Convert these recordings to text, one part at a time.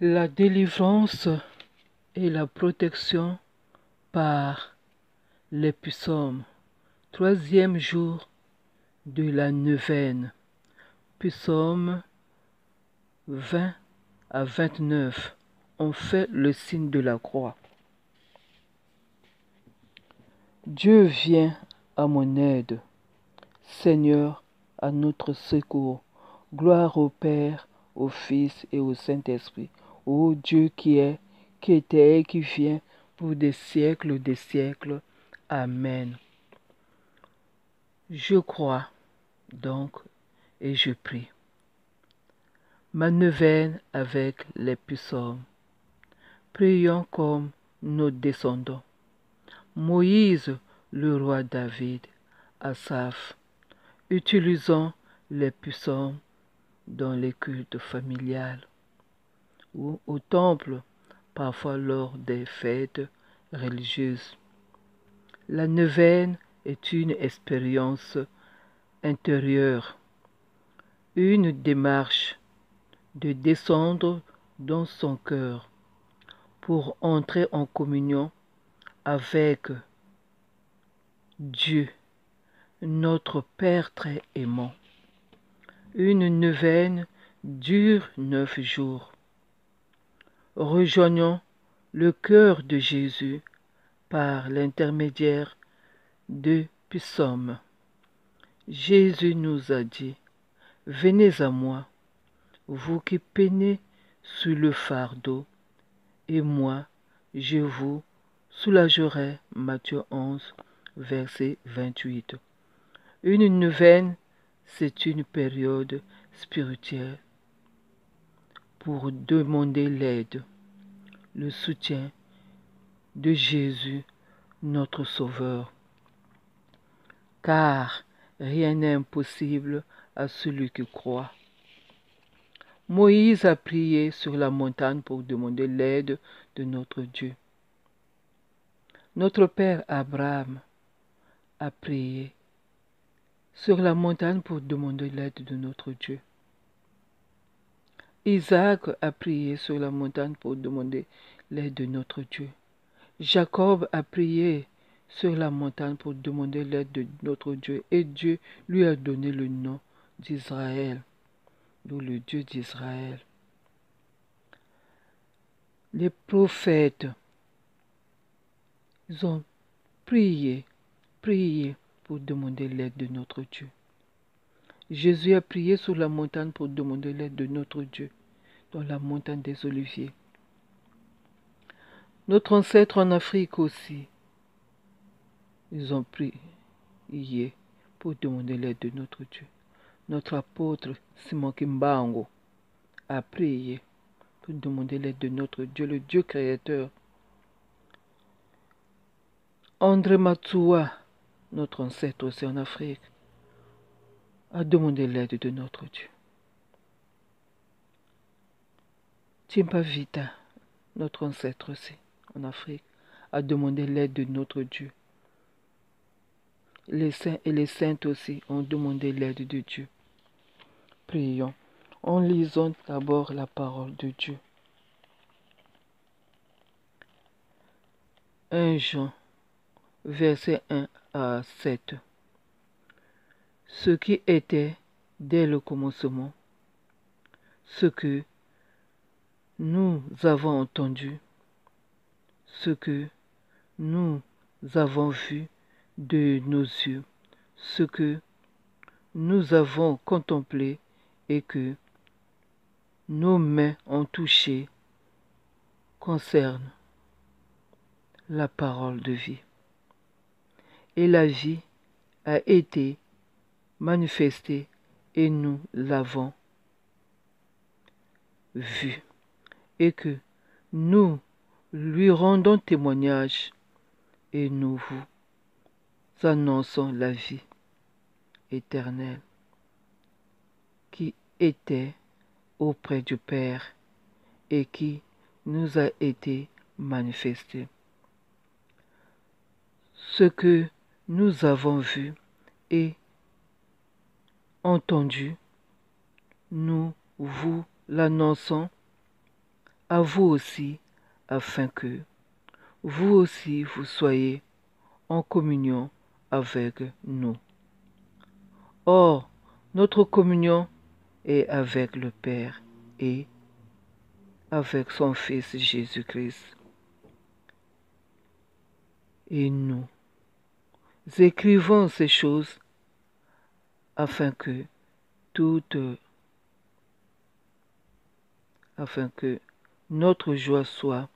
La délivrance et la protection par les psaumes. Troisième jour de la neuvaine. Psaume 20 à 29. On fait le signe de la croix. Dieu vient à mon aide. Seigneur, à notre secours. Gloire au Père, au Fils et au Saint-Esprit. Ô Dieu qui est, qui était et qui vient pour des siècles. Amen. Je crois donc et je prie. Ma neuvaine avec les psaumes. Prions comme nos descendants. Moïse, le roi David, Asaph, utilisons les psaumes dans les cultes familiales ou au temple, parfois lors des fêtes religieuses. La neuvaine est une expérience intérieure, une démarche de descendre dans son cœur pour entrer en communion avec Dieu, notre Père très aimant. Une neuvaine dure 9 jours. Rejoignons le cœur de Jésus par l'intermédiaire de psaumes. Jésus nous a dit, « Venez à moi, vous qui peinez sous le fardeau, et moi, je vous soulagerai. » Matthieu 11, verset 28. Une neuvaine, c'est une période spirituelle pour demander l'aide, le soutien de Jésus, notre Sauveur. Car rien n'est impossible à celui qui croit. Moïse a prié sur la montagne pour demander l'aide de notre Dieu. Notre père Abraham a prié sur la montagne pour demander l'aide de notre Dieu. Isaac a prié sur la montagne pour demander l'aide de notre Dieu. Jacob a prié sur la montagne pour demander l'aide de notre Dieu et Dieu lui a donné le nom d'Israël, d'où le Dieu d'Israël. Les prophètes, ils ont prié pour demander l'aide de notre Dieu. Jésus a prié sur la montagne pour demander l'aide de notre Dieu, dans la montagne des Oliviers. Notre ancêtre en Afrique aussi, ils ont prié pour demander l'aide de notre Dieu. Notre apôtre Simon Kimbangu a prié pour demander l'aide de notre Dieu, le Dieu créateur. André Matsua, notre ancêtre aussi en Afrique, a demandé l'aide de notre Dieu. Timpa Vita, notre ancêtre aussi en Afrique, a demandé l'aide de notre Dieu. Les saints et les saintes aussi ont demandé l'aide de Dieu. Prions en lisant d'abord la parole de Dieu. 1 Jean, versets 1 à 7. Ce qui était dès le commencement, ce que nous avons entendu, ce que nous avons vu de nos yeux, ce que nous avons contemplé et que nos mains ont touché concerne la parole de vie. Et la vie a été manifestée et nous l'avons vue. Et que nous lui rendons témoignage et nous vous annonçons la vie éternelle qui était auprès du Père et qui nous a été manifestée. Ce que nous avons vu et entendu, nous vous l'annonçons à vous aussi, afin que vous aussi vous soyez en communion avec nous. Or, notre communion est avec le Père et avec son Fils Jésus-Christ. Et nous écrivons ces choses afin que notre joie soit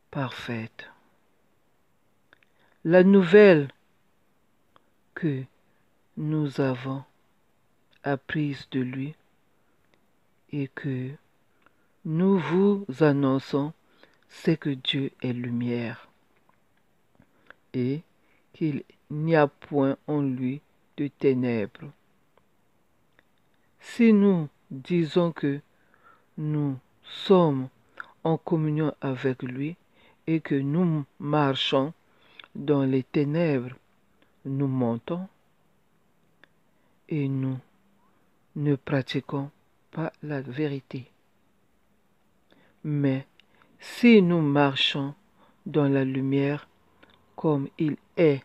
parfaite. La nouvelle que nous avons apprise de lui et que nous vous annonçons, c'est que Dieu est lumière et qu'il n'y a point en lui de ténèbres. Si nous disons que nous sommes en communion avec lui et que nous marchons dans les ténèbres, nous mentons et nous ne pratiquons pas la vérité. Mais si nous marchons dans la lumière comme il est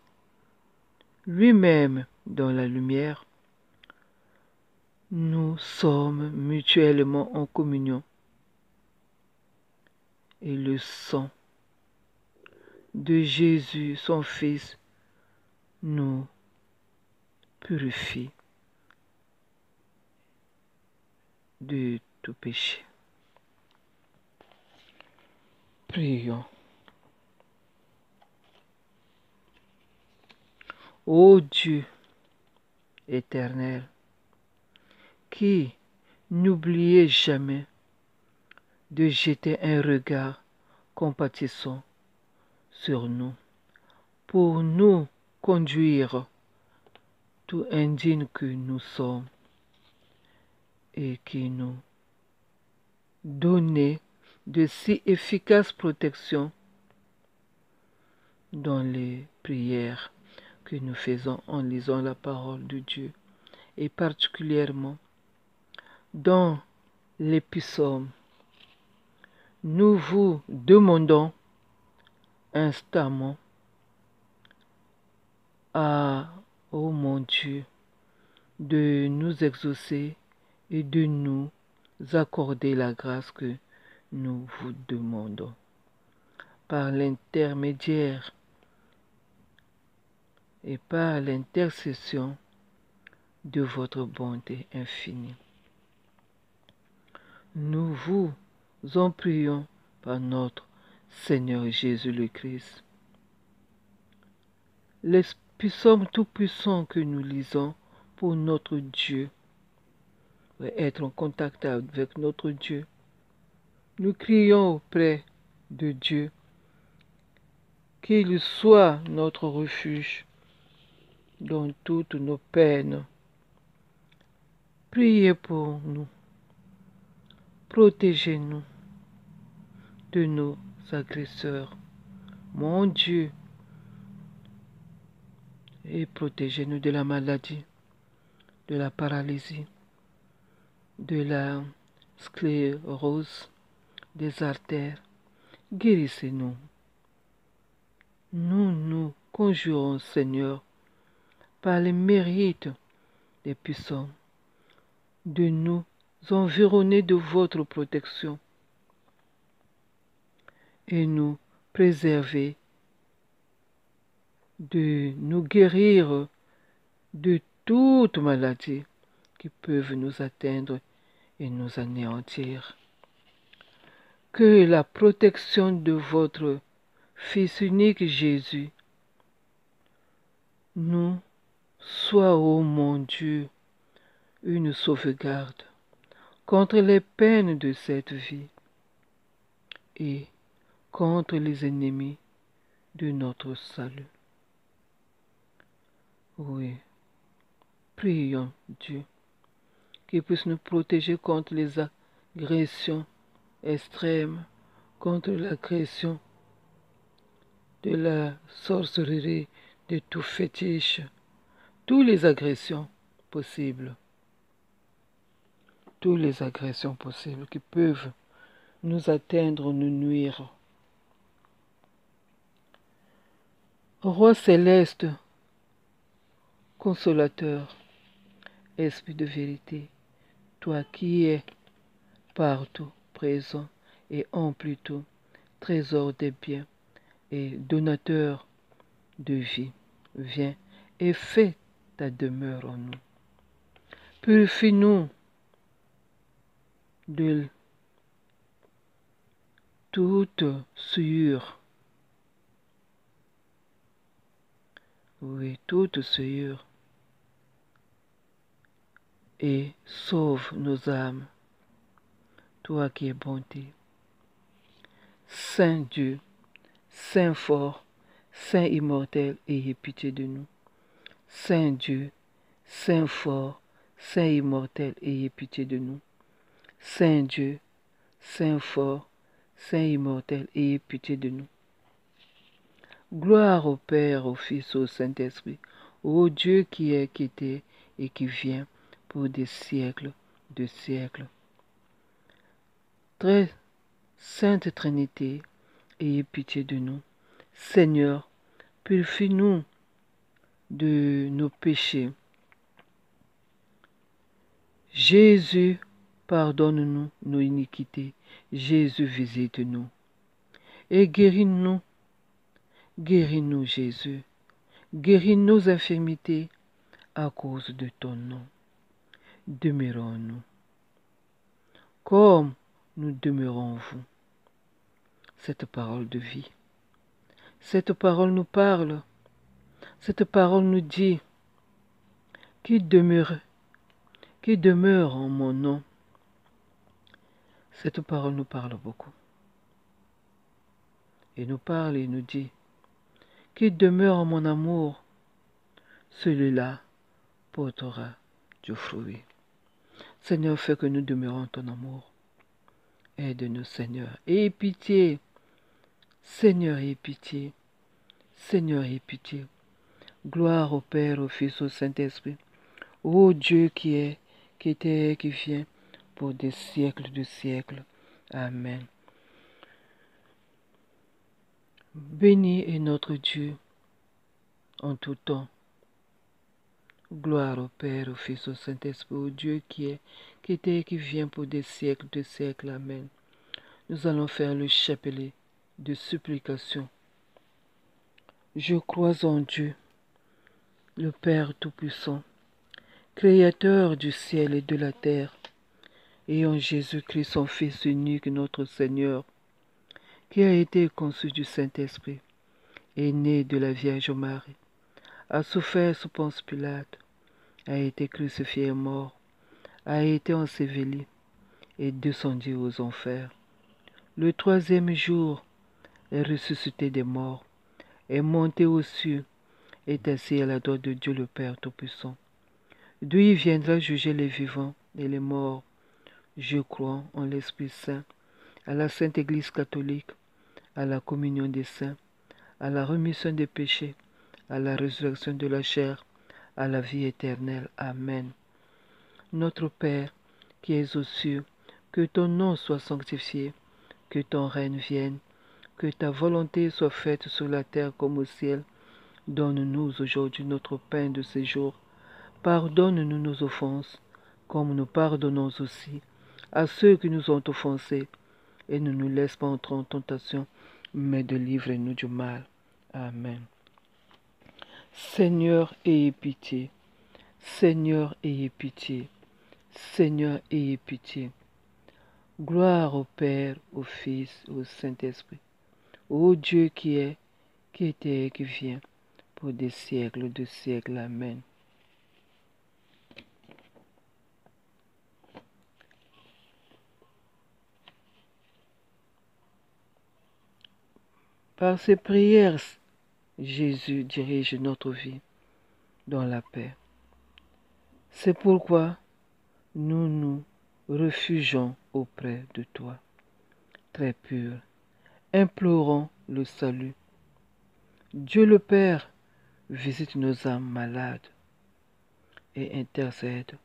lui-même dans la lumière, nous sommes mutuellement en communion. Et le sang de Jésus, son Fils, nous purifie de tout péché. Prions. Ô Dieu éternel, qui n'oubliez jamais de jeter un regard compatissant sur nous, pour nous conduire tout indigne que nous sommes, et qui nous donne de si efficaces protections dans les prières que nous faisons en lisant la parole de Dieu, et particulièrement dans les psaumes. Nous vous demandons instamment ô mon Dieu, de nous exaucer et de nous accorder la grâce que nous vous demandons par l'intermédiaire et par l'intercession de votre bonté infinie. Nous vous en prions par notre Seigneur Jésus le Christ. Les psaumes tout-puissants que nous lisons pour notre Dieu, pour être en contact avec notre Dieu, nous crions auprès de Dieu qu'il soit notre refuge dans toutes nos peines. Priez pour nous. Protégez-nous de nos agresseurs, mon Dieu, et protégez-nous de la maladie, de la paralysie, de la sclérose, des artères. Guérissez-nous. Nous nous conjurons, Seigneur, par les mérites des puissants, de nous environner de votre protection et nous préserver, de nous guérir de toute maladie qui peuvent nous atteindre et nous anéantir. Que la protection de votre Fils unique Jésus nous soit, ô mon Dieu, une sauvegarde contre les peines de cette vie et contre les ennemis de notre salut. Oui, prions Dieu qu'il puisse nous protéger contre les agressions extrêmes, contre l'agression de la sorcellerie, de tout fétiche, toutes les agressions possibles qui peuvent nous atteindre, nous nuire. Roi céleste, consolateur, esprit de vérité, toi qui es partout présent et emplis tout, trésor des biens et donateur de vie, viens et fais ta demeure en nous. Purifie-nous de toute souillure, oui, toute souillure, et sauve nos âmes, toi qui es bonté. Saint Dieu, Saint fort, Saint immortel, ayez pitié de nous. Saint Dieu, Saint fort, Saint immortel, ayez pitié de nous. Saint Dieu, Saint fort, Saint immortel, ayez pitié de nous. Gloire au Père, au Fils, au Saint-Esprit, ô Dieu qui est, qui était et qui vient pour des siècles de siècles. Très Sainte Trinité, ayez pitié de nous. Seigneur, purifie-nous de nos péchés. Jésus, pardonne-nous nos iniquités. Jésus, visite-nous. Et guéris-nous. Guéris-nous, Jésus. Guéris nos infirmités à cause de ton nom. Demeurons-nous. Comme nous demeurons en vous. Cette parole de vie. Cette parole nous parle. Cette parole nous dit qui demeure en mon nom. Cette parole nous parle beaucoup. Et nous parle et nous dit qui demeure en mon amour, celui-là portera du fruit. Seigneur, fais que nous demeurons en ton amour. Aide-nous, Seigneur. Aie pitié. Seigneur, aie pitié. Seigneur, aie pitié. Gloire au Père, au Fils, au Saint-Esprit. Ô Dieu qui est, qui était, qui vient, pour des siècles de siècles. Amen. Béni est notre Dieu en tout temps. Gloire au Père, au Fils, au Saint-Esprit, au Dieu qui est, qui était et qui vient pour des siècles de siècles. Amen. Nous allons faire le chapelet de supplication. Je crois en Dieu, le Père Tout-Puissant, Créateur du ciel et de la terre, et en Jésus-Christ, son Fils unique, notre Seigneur, qui a été conçu du Saint-Esprit, est né de la Vierge Marie, a souffert sous Ponce Pilate, a été crucifié et mort, a été enseveli et descendu aux enfers. Le troisième jour est ressuscité des morts, est monté aux cieux, est assis à la droite de Dieu le Père Tout-Puissant. D'où il viendra juger les vivants et les morts. Je crois en l'Esprit Saint, à la Sainte Église catholique, à la communion des saints, à la rémission des péchés, à la résurrection de la chair, à la vie éternelle. Amen. Notre Père, qui es aux cieux, que ton nom soit sanctifié, que ton règne vienne, que ta volonté soit faite sur la terre comme au ciel. Donne-nous aujourd'hui notre pain de ce jour. Pardonne-nous nos offenses, comme nous pardonnons aussi à ceux qui nous ont offensés, et ne nous laisse pas entrer en tentation, mais délivre-nous du mal. Amen. Seigneur, ayez pitié. Seigneur, ayez pitié. Seigneur, ayez pitié. Gloire au Père, au Fils, au Saint-Esprit, ô Dieu qui est, qui était et qui vient, pour des siècles de siècles. Amen. Par ces prières, Jésus dirige notre vie dans la paix. C'est pourquoi nous nous refugions auprès de toi, très pur, implorons le salut. Dieu le Père visite nos âmes malades et intercède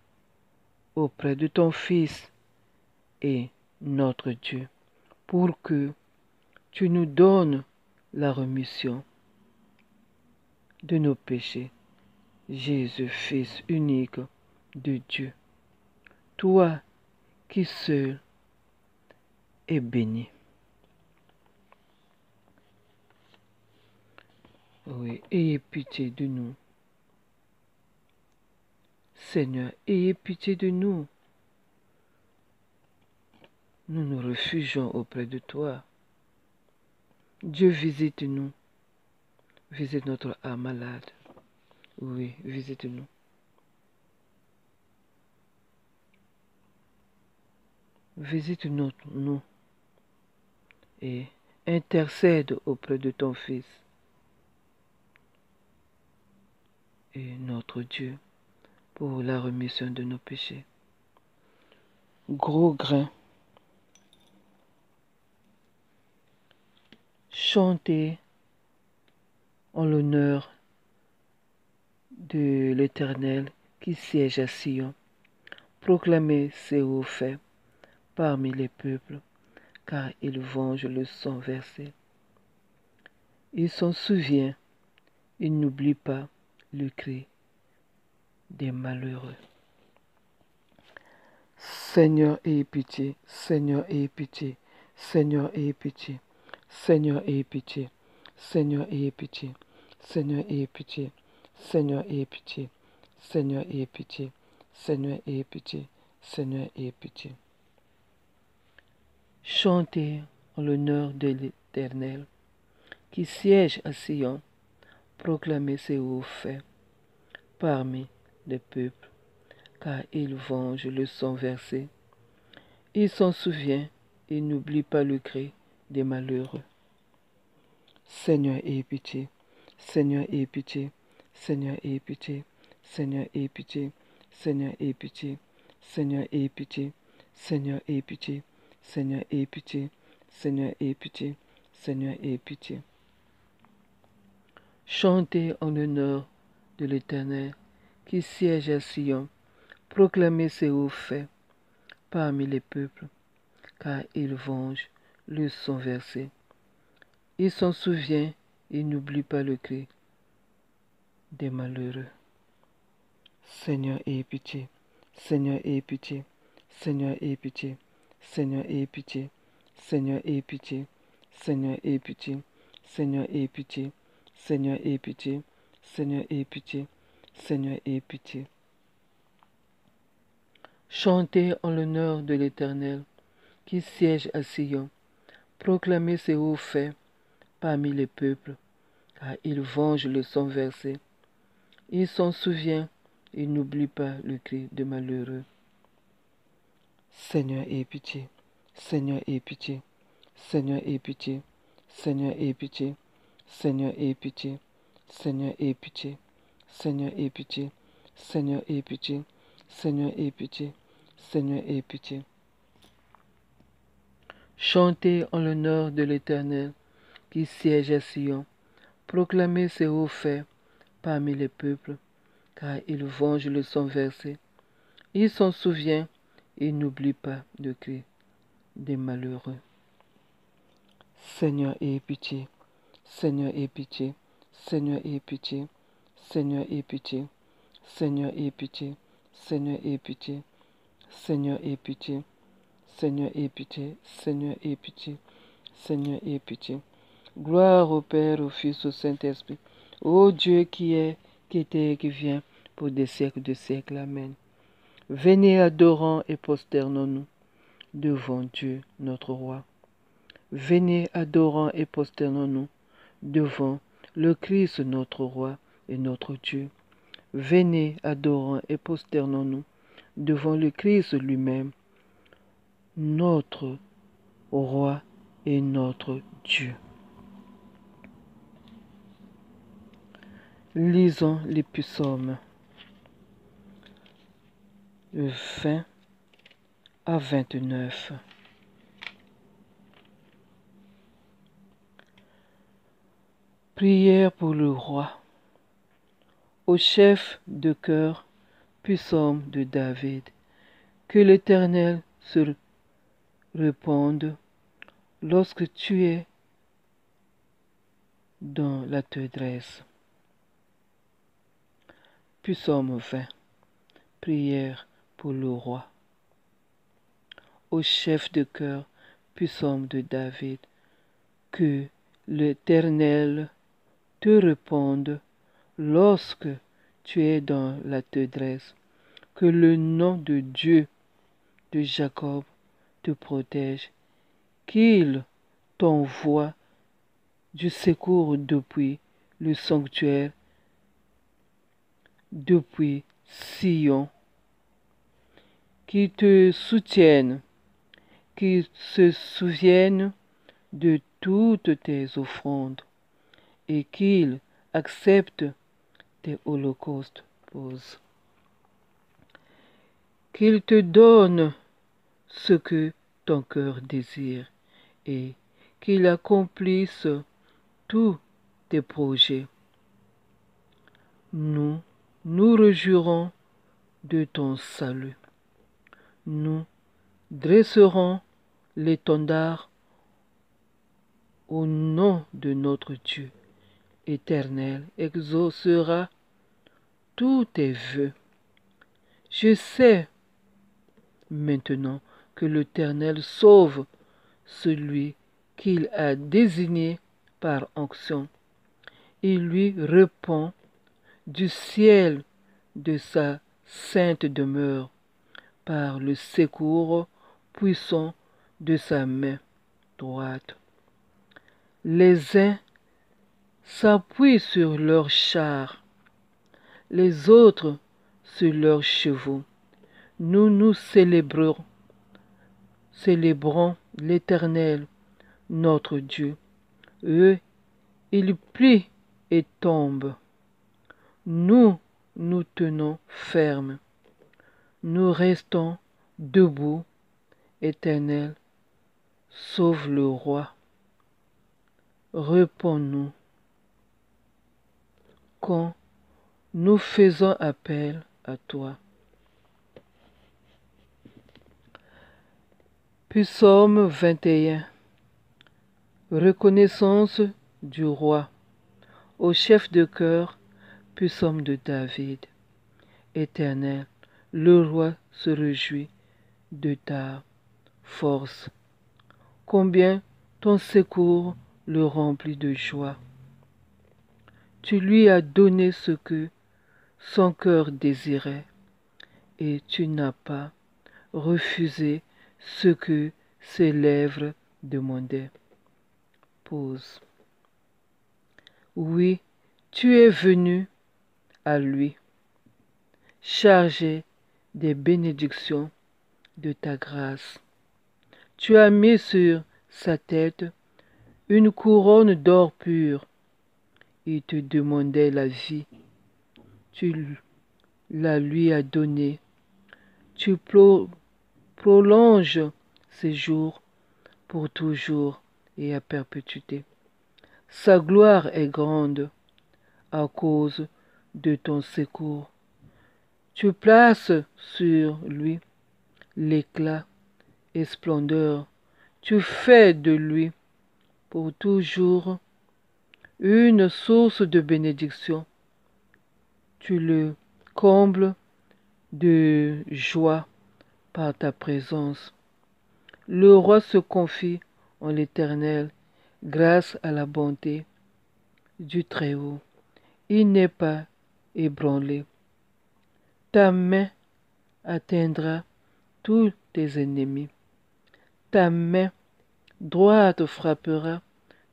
auprès de ton Fils et notre Dieu pour que tu nous donnes la rémission de nos péchés. Jésus, Fils unique de Dieu, toi qui seul es béni. Oui, ayez pitié de nous. Seigneur, ayez pitié de nous. Nous nous réfugions auprès de toi. Dieu, visite-nous. Visite notre âme malade. Oui, visite-nous. Visite-nous et intercède auprès de ton Fils et notre Dieu pour la rémission de nos péchés. Gros grain, chantez en l'honneur de l'Éternel qui siège à Sion. Proclamez ses hauts faits parmi les peuples, car il venge le sang versé. Il s'en souvient, il n'oublie pas le cri des malheureux. Seigneur, aie pitié, Seigneur, aie pitié, Seigneur, aie pitié, Seigneur, aie pitié, Seigneur, aie pitié, Seigneur, aie pitié, Seigneur, aie pitié, Seigneur, aie pitié, Seigneur, aie pitié, Seigneur, aie pitié. Chantez en l'honneur de l'Éternel qui siège à Sion, proclamez ses hauts faits parmi les peuples, car il venge le sang versé. Il s'en souvient et n'oublie pas le cri des malheureux. Seigneur, aie pitié, Seigneur, aie pitié, Seigneur, aie pitié, Seigneur, aie pitié, Seigneur, aie pitié, Seigneur, aie pitié, Seigneur, aie pitié, Seigneur, aie pitié, Seigneur, aie pitié, Seigneur, aie pitié. Chantez en l'honneur de l'Éternel qui siège à Sion, proclamez ses hauts faits parmi les peuples, car il venge le sang versé. Il s'en souvient et n'oublie pas le cri des malheureux. Seigneur, aie pitié, Seigneur, aie pitié, Seigneur, aie pitié, Seigneur, aie pitié, Seigneur, aie pitié, Seigneur, aie pitié, Seigneur, aie pitié, Seigneur, aie pitié, Seigneur, aie pitié, Seigneur, aie pitié. Chantez en l'honneur de l'Éternel qui siège à Sion, proclamez ses hauts faits parmi les peuples, car il venge le sang versé. Il s'en souvient et n'oublie pas le cri de malheureux. Seigneur, aie pitié, Seigneur, aie pitié, Seigneur, aie pitié, Seigneur, aie pitié, Seigneur, aie pitié, Seigneur, aie pitié, Seigneur, aie pitié, Seigneur, aie pitié, Seigneur, aie pitié, Seigneur, aie pitié. Chantez en l'honneur de l'Éternel qui siège à Sion, proclamez ses hauts faits parmi les peuples, car il venge le sang versé. Il s'en souvient et n'oublie pas le cri des malheureux. Seigneur, aie pitié, Seigneur, aie pitié, Seigneur, aie pitié, Seigneur, aie pitié, Seigneur, aie pitié, Seigneur, aie pitié, Seigneur, aie pitié, Seigneur, aie pitié, Seigneur, aie pitié, Seigneur, aie pitié. Gloire au Père, au Fils, au Saint-Esprit, ô Dieu qui est, qui était et qui vient, pour des siècles de siècles. Amen. Venez, adorons et prosternons-nous devant Dieu, notre Roi. Venez, adorons et prosternons-nous devant le Christ, notre Roi et notre Dieu. Venez, adorons et prosternons-nous devant le Christ lui-même, notre Roi et notre Dieu. Lisons les psaumes 20 à 29. Prière pour le roi. Au chef de chœur, psaume de David. Que l'Éternel se réponde lorsque tu es dans la détresse. Psaume 20. Prière pour le roi. Au chef de chœur, psaume de David, que l'Éternel te réponde lorsque tu es dans la détresse, que le nom de Dieu de Jacob te protège, qu'il t'envoie du secours depuis le sanctuaire, depuis Sion, qui te soutienne, qui se souvienne de toutes tes offrandes et qu'il accepte tes holocaustes. Pause. Qu'il te donne ce que ton cœur désire et qu'il accomplisse tous tes projets. Nous nous réjouirons de ton salut. Nous dresserons l'étendard au nom de notre Dieu. Éternel exaucera tous tes vœux. Je sais maintenant que l'Éternel sauve celui qu'il a désigné par onction. Il lui répond du ciel de sa sainte demeure par le secours puissant de sa main droite. Les uns s'appuient sur leurs chars, les autres sur leurs chevaux. Nous nous célébrons l'Éternel, notre Dieu. Eux, ils plient et tombent. Nous, nous tenons ferme. Nous restons debout. Éternel, sauve le roi. Réponds-nous quand nous faisons appel à toi. Psaume 21. Reconnaissance du roi. Au chef de chœur, psaume de David. Éternel, le roi se réjouit de ta force. Combien ton secours le remplit de joie. Tu lui as donné ce que son cœur désirait, et tu n'as pas refusé ce que ses lèvres demandaient. Pause. Oui, tu es venu à lui, chargé des bénédictions de ta grâce. Tu as mis sur sa tête une couronne d'or pur. Il te demandait la vie. Tu la lui as donnée. Tu prolonges ses jours pour toujours et à perpétuité. Sa gloire est grande à cause de ton secours. Tu places sur lui l'éclat et splendeur. Tu fais de lui pour toujours une source de bénédiction. Tu le combles de joie par ta présence. Le roi se confie en l'Éternel grâce à la bonté du Très-Haut. Il n'est pas ébranlé. Ta main atteindra tous tes ennemis. Ta main droite frappera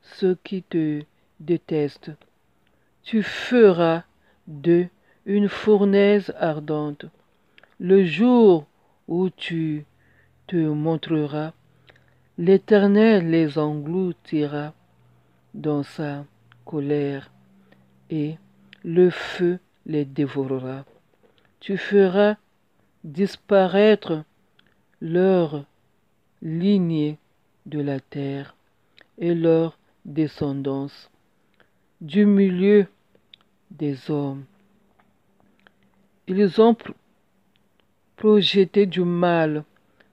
ceux qui te détestent. Tu feras d'eux une fournaise ardente. Le jour où tu te montreras, l'Éternel les engloutira dans sa colère et le feu les dévorera. Tu feras disparaître leur lignée de la terre et leur descendance du milieu des hommes. Ils ont projeté du mal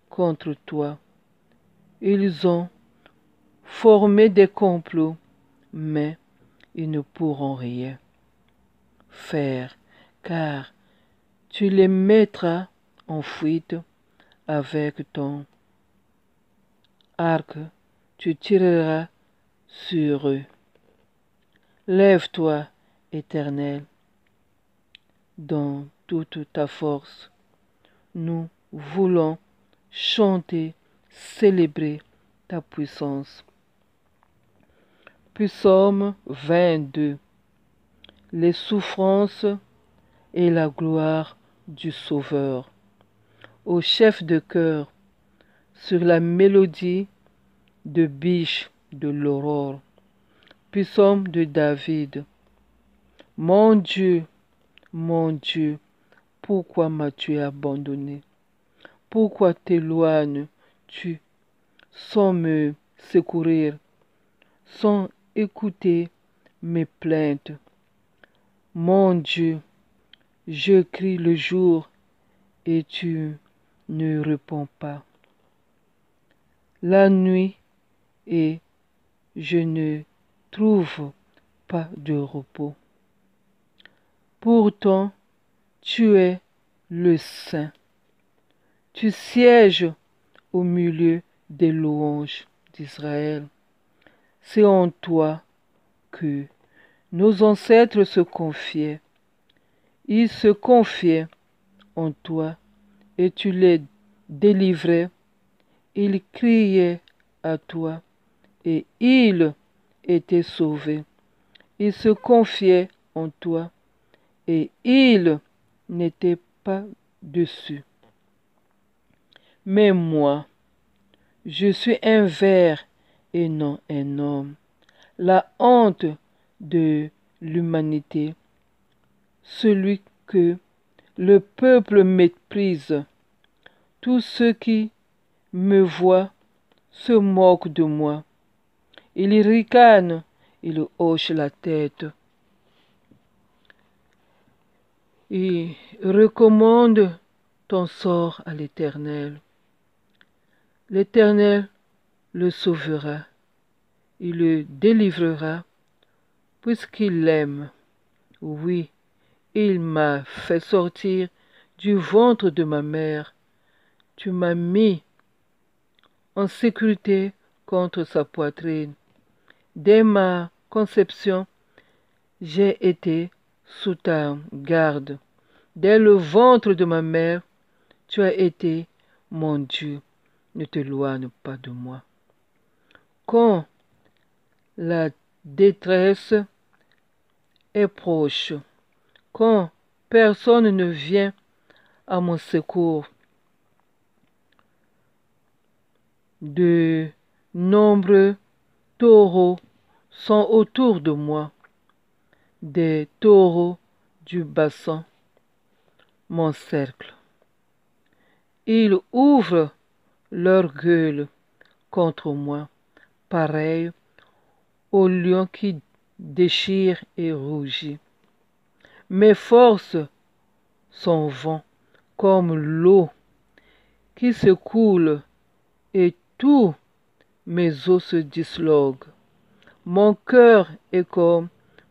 contre toi. Ils ont former des complots, mais ils ne pourront rien faire, car tu les mettras en fuite avec ton arc, tu tireras sur eux. Lève-toi, Éternel, dans toute ta force. Nous voulons chanter, célébrer ta puissance. Psaume 22. Les souffrances et la gloire du Sauveur. Au chef de chœur, sur la mélodie de biche de l'aurore. Psaume de David. Mon Dieu, pourquoi m'as-tu abandonné? Pourquoi t'éloignes-tu sans me secourir, sans écouter mes plaintes? Mon Dieu, je crie le jour et tu ne réponds pas. La nuit et je ne trouve pas de repos. Pourtant, tu es le Saint. Tu sièges au milieu des louanges d'Israël. C'est en toi que nos ancêtres se confiaient. Ils se confiaient en toi et tu les délivrais. Ils criaient à toi et ils étaient sauvés. Ils se confiaient en toi et ils n'étaient pas dessus. Mais moi, je suis un ver et non un homme, la honte de l'humanité, celui que le peuple méprise. Tous ceux qui me voient se moquent de moi. Ils ricanent, ils hochent la tête. Et recommande ton sort à l'Éternel. L'Éternel le sauvera, il le délivrera, puisqu'il l'aime. Oui, il m'a fait sortir du ventre de ma mère. Tu m'as mis en sécurité contre sa poitrine. Dès ma conception, j'ai été sous ta garde. Dès le ventre de ma mère, tu as été mon Dieu. Ne t'éloigne pas de moi. Quand la détresse est proche, quand personne ne vient à mon secours, de nombreux taureaux sont autour de moi, des taureaux du bassin m'encerclent. Ils ouvrent leur gueule contre moi, pareil au lion qui déchire et rougit. Mes forces s'en vont comme l'eau qui se coule et tous mes os se disloquent. Mon cœur est comme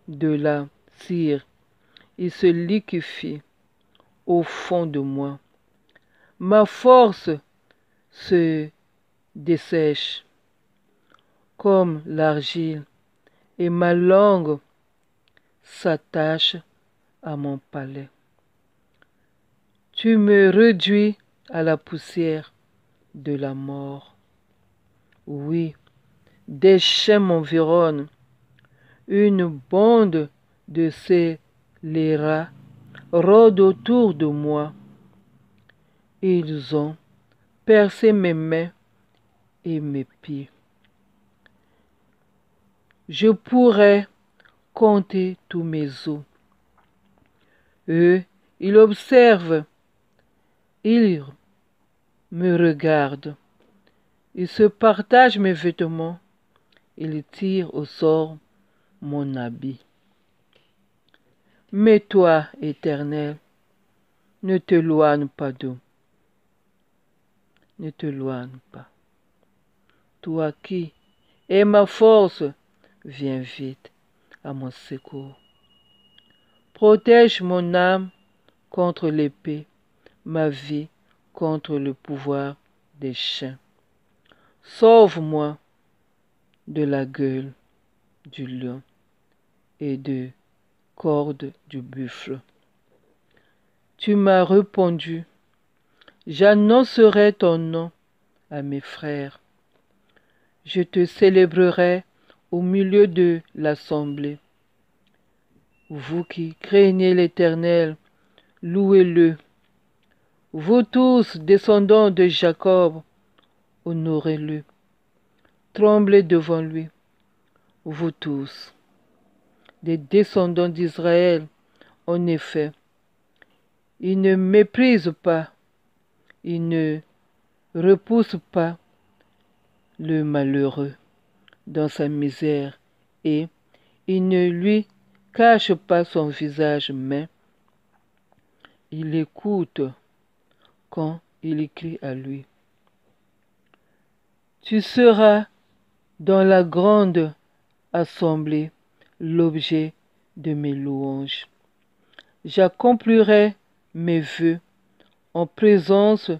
de la cire, il se liquéfie au fond de moi. Ma force se dessèche comme l'argile et ma langue s'attache à mon palais. Tu me réduis à la poussière de la mort. Oui, des chiens m'environnent. Une bande de scélérats rôde autour de moi. Ils ont percé mes mains et mes pieds. Je pourrais compter tous mes os. Eux, ils observent, ils me regardent. Ils se partagent mes vêtements. Ils tirent au sort mon habit. Mais toi, Éternel, ne t'éloigne pas d'eux. Ne t'éloigne pas. Toi qui et ma force vient vite à mon secours. Protège mon âme contre l'épée, ma vie contre le pouvoir des chiens. Sauve-moi de la gueule du lion et de corde du buffle. Tu m'as répondu, j'annoncerai ton nom à mes frères. Je te célébrerai au milieu de l'assemblée. Vous qui craignez l'Éternel, louez-le. Vous tous, descendants de Jacob, honorez-le. Tremblez devant lui, vous tous, des descendants d'Israël. En effet, il ne méprise pas, il ne repousse pas le malheureux dans sa misère et il ne lui cache pas son visage, mais il écoute quand il crie à lui. Tu seras dans la grande assemblée l'objet de mes louanges. J'accomplirai mes vœux en présence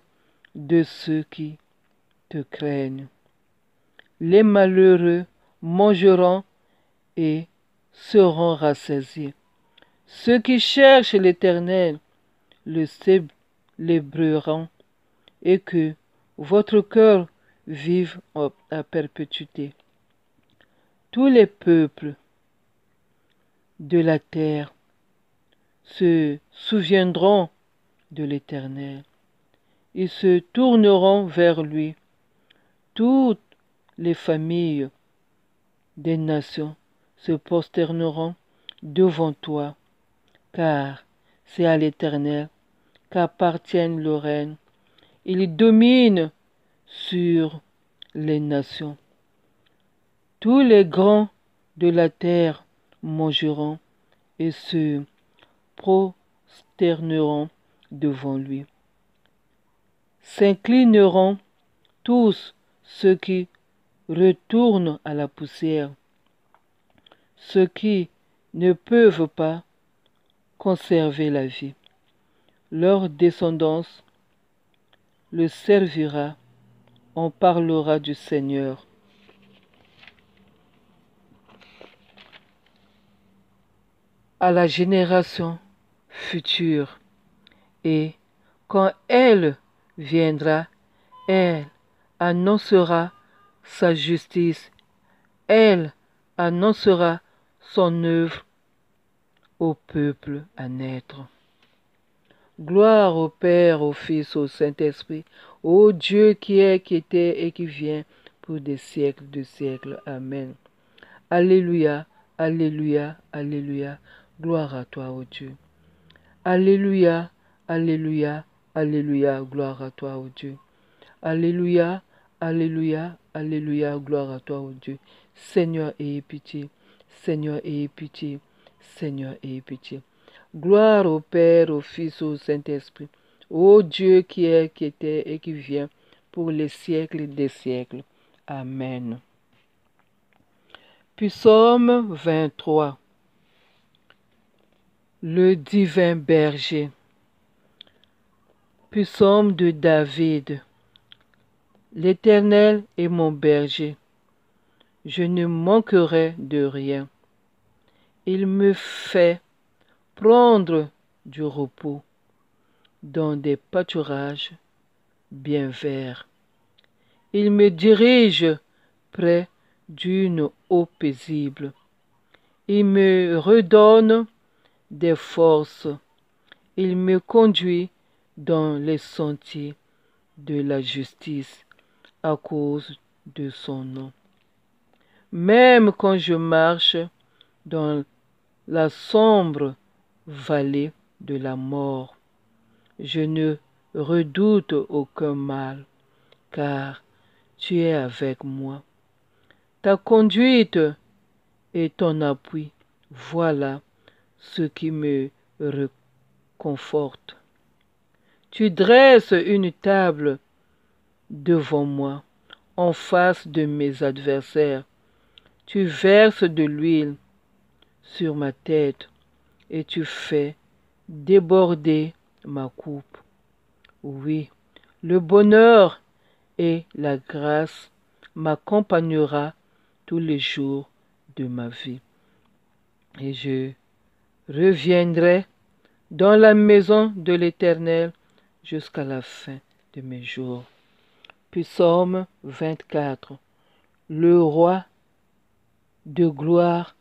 de ceux qui te craignent. Les malheureux mangeront et seront rassasiés. Ceux qui cherchent l'Éternel le célébreront et que votre cœur vive à perpétuité. Tous les peuples de la terre se souviendront de l'Éternel. Ils se tourneront vers lui. Toutes les familles des nations se prosterneront devant toi, car c'est à l'Éternel qu'appartiennent le règne. Il domine sur les nations. Tous les grands de la terre mangeront et se prosterneront devant lui. S'inclineront tous ceux qui retournent à la poussière, ceux qui ne peuvent pas conserver la vie. Leur descendance le servira, on parlera du Seigneur. À la génération future, et quand elle viendra, elle annoncera sa justice, elle annoncera son œuvre au peuple à naître. Gloire au Père, au Fils, au Saint-Esprit, au Dieu qui est, qui était et qui vient pour des siècles de siècles. Amen. Alléluia, alléluia, alléluia. Gloire à toi, ô Dieu. Alléluia, alléluia, alléluia. Gloire à toi, ô Dieu. Alléluia, alléluia, alléluia. Gloire à toi, ô Dieu. Seigneur, aie pitié. Seigneur, aie pitié. Seigneur, aie pitié. Gloire au Père, au Fils, au Saint-Esprit, ô Dieu qui est, qui était et qui vient pour les siècles des siècles. Amen. Psaume 23. Le divin berger. Psaume de David. L'Éternel est mon berger. Je ne manquerai de rien. Il me fait prendre du repos dans des pâturages bien verts. Il me dirige près d'une eau paisible. Il me redonne des forces. Il me conduit dans les sentiers de la justice à cause de son nom. Même quand je marche dans la sombre vallée de la mort, je ne redoute aucun mal, car tu es avec moi. Ta conduite et ton appui, voilà ce qui me réconforte. Tu dresses une table devant moi, en face de mes adversaires. Tu verses de l'huile sur ma tête et tu fais déborder ma coupe. Oui, le bonheur et la grâce m'accompagnera tous les jours de ma vie. Et je reviendrai dans la maison de l'Éternel jusqu'à la fin de mes jours. Psaume 24. Le roi de gloire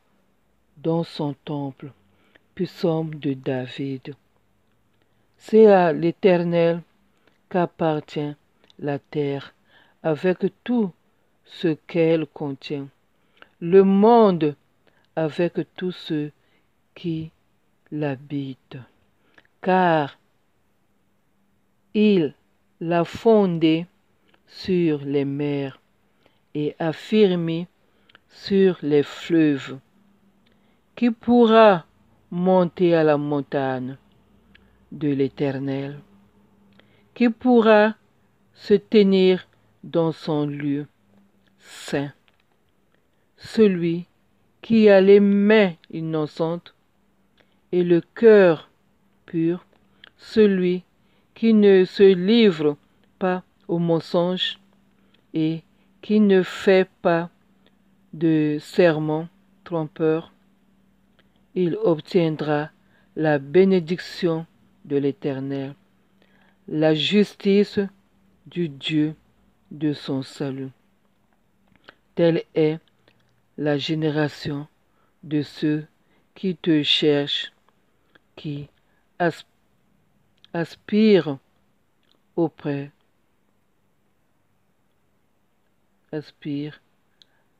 dans son temple. Psaume de David. C'est à l'Éternel qu'appartient la terre avec tout ce qu'elle contient, le monde avec tous ceux qui l'habitent, car il l'a fondé sur les mers et affermi sur les fleuves. Qui pourra monter à la montagne de l'Éternel? Qui pourra se tenir dans son lieu saint? Celui qui a les mains innocentes et le cœur pur, celui qui ne se livre pas au mensonge et qui ne fait pas de serment trompeur, il obtiendra la bénédiction de l'Éternel, la justice du Dieu de son salut. Telle est la génération de ceux qui te cherchent, qui aspirent auprès, aspirent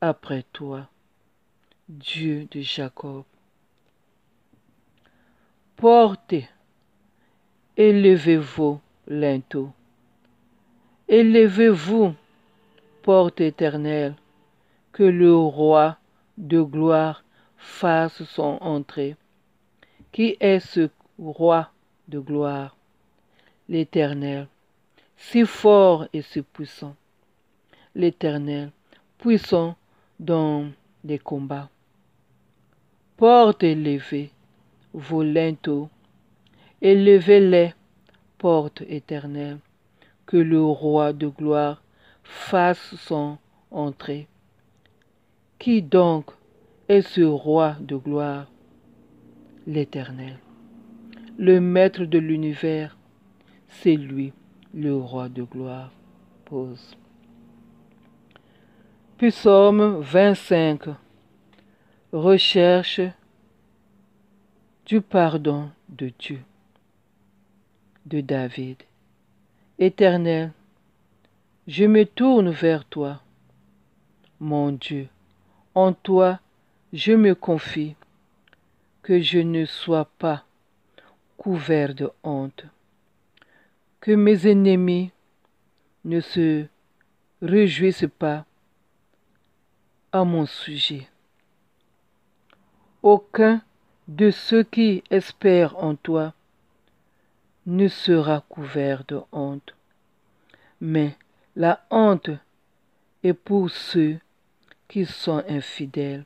après toi, Dieu de Jacob. Portez, élevez-vous linteaux. Élevez-vous, porte éternelle, que le roi de gloire fasse son entrée. Qui est ce roi de gloire? L'Éternel, si fort et si puissant. L'Éternel, puissant dans les combats. Portes élevées, vos linteaux, élevez-les, portes éternelles, que le roi de gloire fasse son entrée. Qui donc est ce roi de gloire? L'Éternel, le maître de l'univers, c'est lui, le roi de gloire. Pause. Psaume 25. Recherche du pardon de Dieu, de David. Éternel, je me tourne vers toi. Mon Dieu, en toi je me confie, que je ne sois pas couvert de honte, que mes ennemis ne se réjouissent pas à mon sujet. Aucun de ceux qui espèrent en toi ne sera couvert de honte, mais la honte est pour ceux qui sont infidèles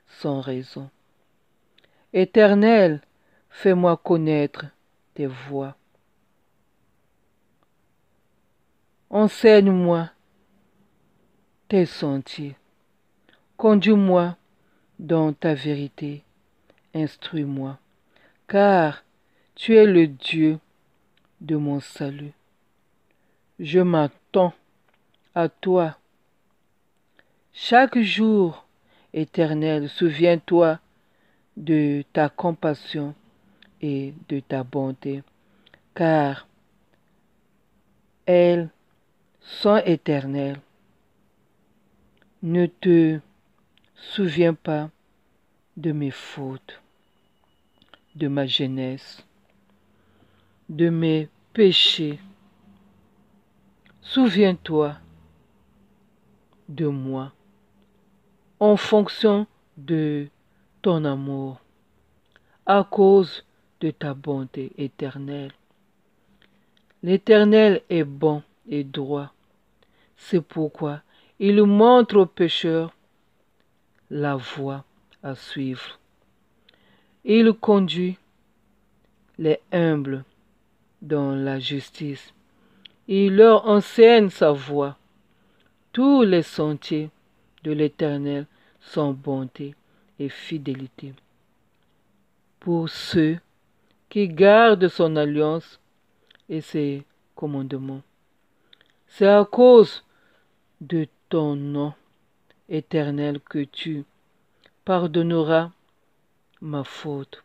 sans raison. Éternel, fais-moi connaître tes voies. Enseigne-moi tes sentiers. Conduis-moi dans ta vérité. Instruis-moi, car tu es le Dieu de mon salut. Je m'attends à toi. Chaque jour, Éternel, souviens-toi de ta compassion et de ta bonté, car elles sont éternelles. Ne te souviens pas de mes fautes, de ma jeunesse, de mes péchés. Souviens-toi de moi en fonction de ton amour, à cause de ta bonté éternelle. L'Éternel est bon et droit. C'est pourquoi il montre aux pécheurs la voie à suivre. Il conduit les humbles dans la justice. Il leur enseigne sa voie. Tous les sentiers de l'Éternel sont bonté et fidélité pour ceux qui gardent son alliance et ses commandements. C'est à cause de ton nom éternel que tu pardonneras ma faute,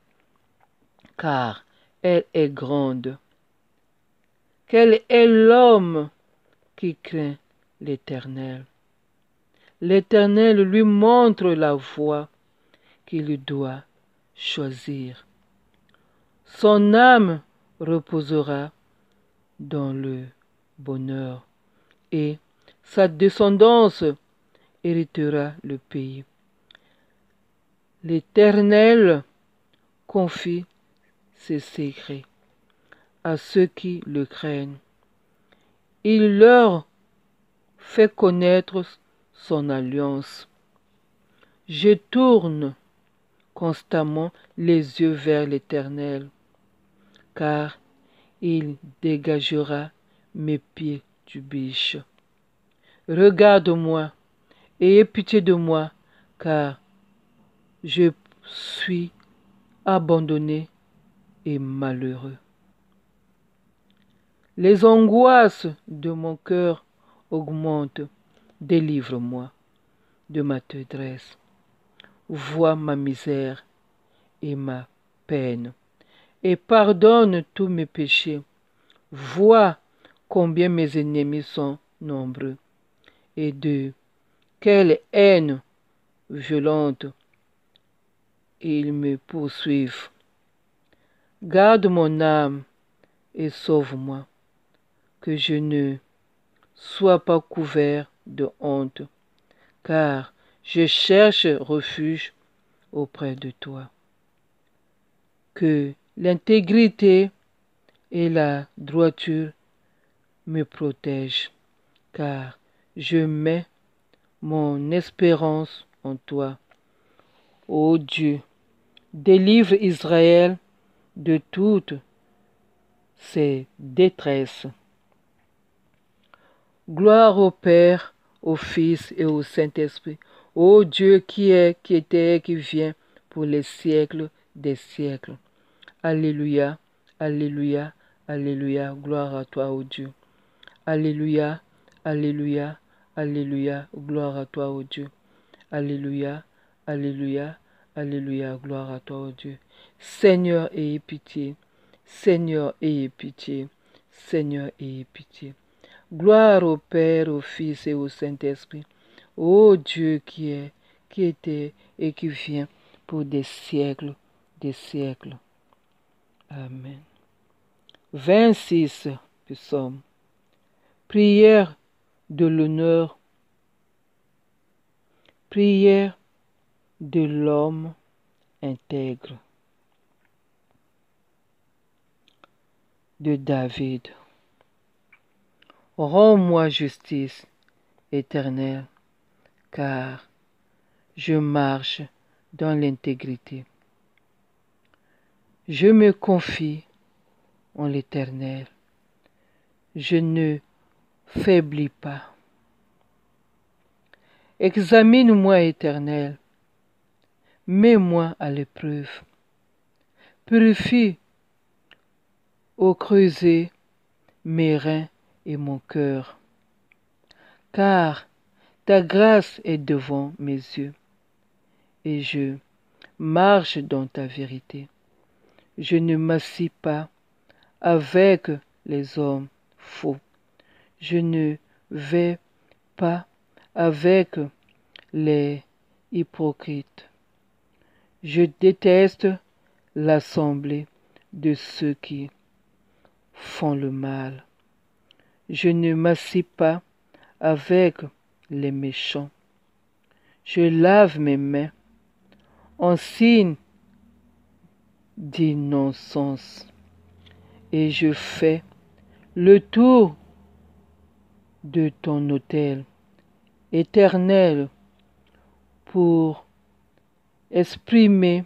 car elle est grande. Quel est l'homme qui craint l'Éternel? L'Éternel lui montre la voie qu'il doit choisir. Son âme reposera dans le bonheur et sa descendance héritera le pays. L'Éternel confie ses secrets à ceux qui le craignent. Il leur fait connaître son alliance. Je tourne constamment les yeux vers l'Éternel, car il dégagera mes pieds du biche. Regarde-moi et aie pitié de moi, car je suis abandonné et malheureux. Les angoisses de mon cœur augmentent. Délivre-moi de ma détresse. Vois ma misère et ma peine, et pardonne tous mes péchés. Vois combien mes ennemis sont nombreux, et de quelle haine violente ils me poursuivent. Garde mon âme et sauve-moi, que je ne sois pas couvert de honte, car je cherche refuge auprès de toi. Que l'intégrité et la droiture me protègent, car je mets mon espérance en toi. Ô Dieu, délivre Israël de toutes ses détresses. Gloire au Père, au Fils et au Saint-Esprit, ô Dieu qui est, qui était et qui vient pour les siècles des siècles. Alléluia, alléluia, alléluia, gloire à toi, ô Dieu. Alléluia, alléluia, alléluia, gloire à toi, ô Dieu. Alléluia, alléluia, alléluia, gloire à toi, ô Dieu. Seigneur, ayez pitié. Seigneur, ayez pitié. Seigneur, ayez pitié. Gloire au Père, au Fils et au Saint-Esprit. Ô Dieu qui est, qui était et qui vient pour des siècles, des siècles. Amen. 26 psaume. Prière de l'honneur. Prière de l'homme intègre. De David. Rends-moi justice, Éternel, car je marche dans l'intégrité. Je me confie en l'Éternel. Je ne faiblis pas. Examine-moi, Éternel. Mets-moi à l'épreuve. Purifie au creuset mes reins et mon cœur. Car ta grâce est devant mes yeux, et je marche dans ta vérité. Je ne m'assis pas avec les hommes faux. Je ne vais pas avec les hypocrites. Je déteste l'assemblée de ceux qui font le mal. Je ne m'assis pas avec les méchants. Je lave mes mains en signe d'innocence et je fais le tour de ton autel, Éternel, pour exprimer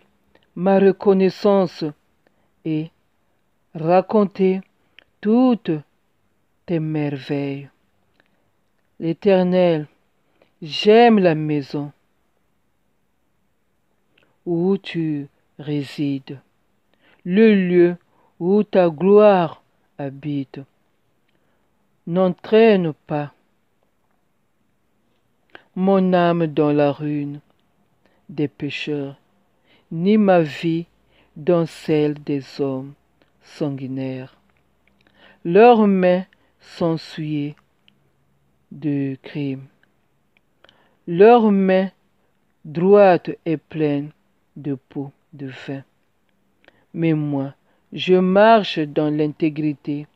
ma reconnaissance et raconter toutes tes merveilles. L'Éternel, j'aime la maison où tu résides, le lieu où ta gloire habite. N'entraîne pas mon âme dans la ruine des pécheurs, ni ma vie dans celle des hommes sanguinaires. Leurs mains sont souillées de crimes. Leur main droite est pleine de pots de vin. Mais moi, je marche dans l'intégrité.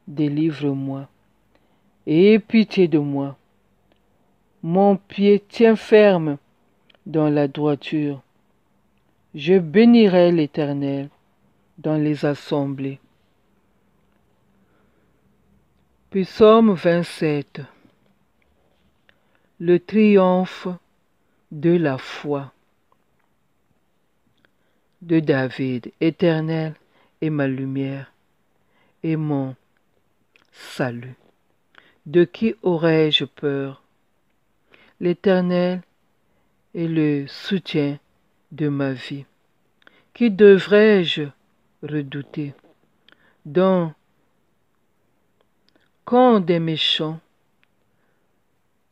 Délivre-moi et aie pitié de moi. Mon pied tient ferme dans la droiture. Je bénirai l'Éternel dans les assemblées. Psaume 27. Le triomphe de la foi de David. Éternel est ma lumière et mon salut. De qui aurais-je peur? L'Éternel est le soutien de ma vie. Qui devrais-je redouter? Quand des méchants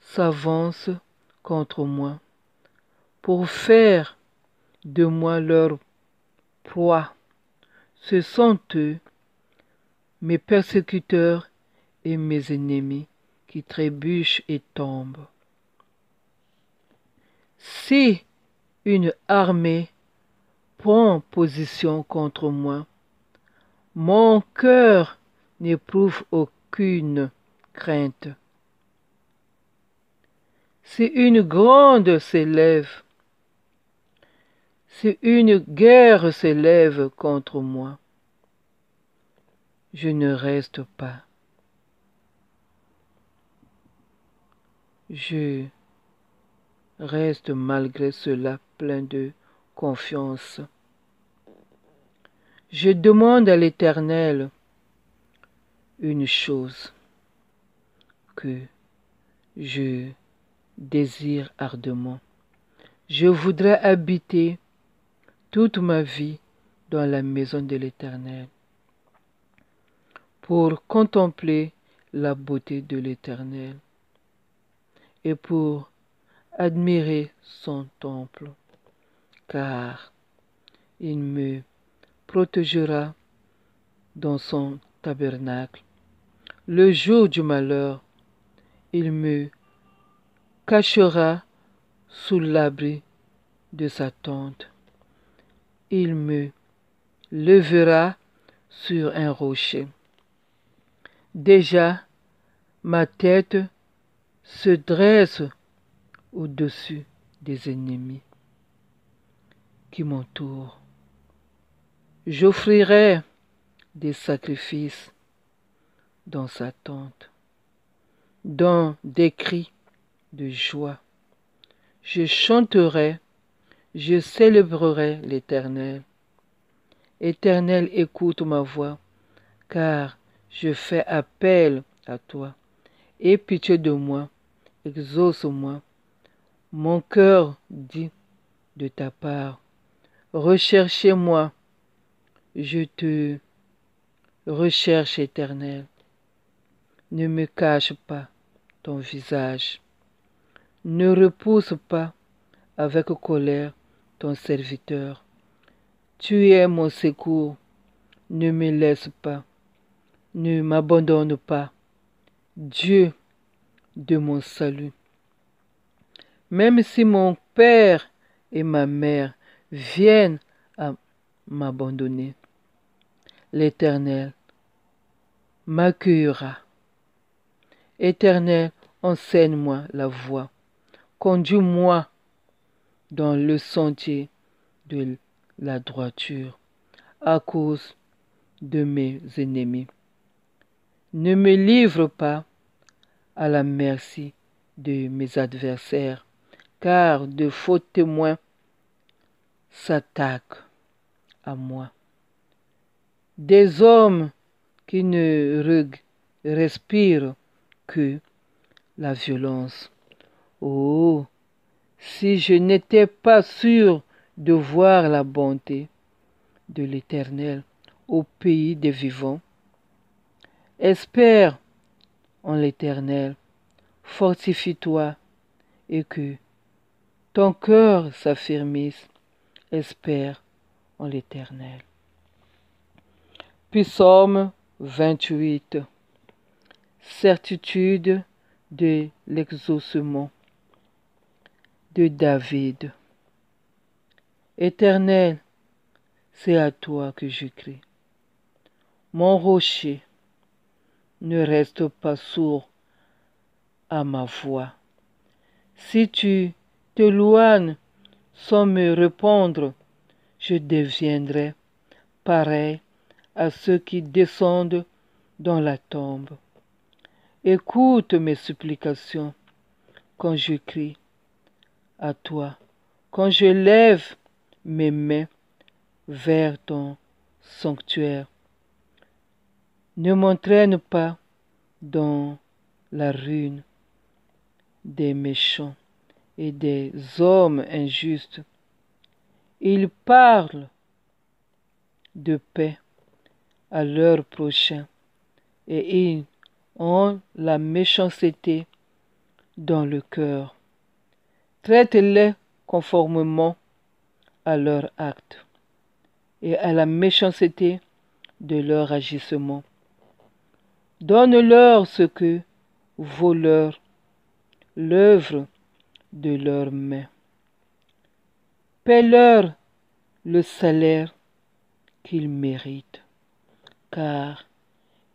s'avancent contre moi pour faire de moi leur proie, ce sont eux, mes persécuteurs et mes ennemis, qui trébuchent et tombent. Si une armée prend position contre moi, mon cœur n'éprouve aucune crainte. Si une guerre s'élève contre moi, je ne reste pas. Je reste malgré cela plein de confiance. Je demande à l'Éternel une chose que je désire ardemment. Je voudrais habiter toute ma vie dans la maison de l'Éternel pour contempler la beauté de l'Éternel et pour admirer son temple, car il me protégera dans son tabernacle. Le jour du malheur, il me cachera sous l'abri de sa tente. Il me levera sur un rocher. Déjà, ma tête se dresse au-dessus des ennemis qui m'entourent. J'offrirai des sacrifices dans sa tente, dans des cris de joie. Je chanterai, je célébrerai l'Éternel. Éternel, écoute ma voix, car je fais appel à toi. Aie pitié de moi, exauce-moi. Mon cœur dit de ta part, recherchez-moi. Je te recherche, Éternel. Ne me cache pas ton visage. Ne repousse pas avec colère ton serviteur. Tu es mon secours. Ne me laisse pas. Ne m'abandonne pas. Dieu de mon salut. Même si mon père et ma mère viennent à m'abandonner, l'Éternel m'accueillera. Éternel, enseigne-moi la voie. Conduis-moi dans le sentier de la droiture à cause de mes ennemis. Ne me livre pas à la merci de mes adversaires, car de faux témoins s'attaquent à moi. Des hommes qui ne respirent que la violence. Oh, si je n'étais pas sûr de voir la bonté de l'Éternel au pays des vivants. Espère en l'Éternel, fortifie-toi et que ton cœur s'affermisse. Espère en l'Éternel. Psaume 28. Certitude de l'exaucement de David. Éternel, c'est à toi que je crie. Mon rocher, ne reste pas sourd à ma voix. Si tu t'éloignes sans me répondre, je deviendrai pareil à ceux qui descendent dans la tombe. Écoute mes supplications quand je crie à toi, quand je lève mes mains vers ton sanctuaire. Ne m'entraîne pas dans la ruine des méchants et des hommes injustes. Ils parlent de paix à leur prochain et ils ont la méchanceté dans le cœur. Traite-les conformément à leur acte et à la méchanceté de leur agissement. Donne-leur ce que vaut l'œuvre de leurs mains. Paie-leur le salaire qu'ils méritent, car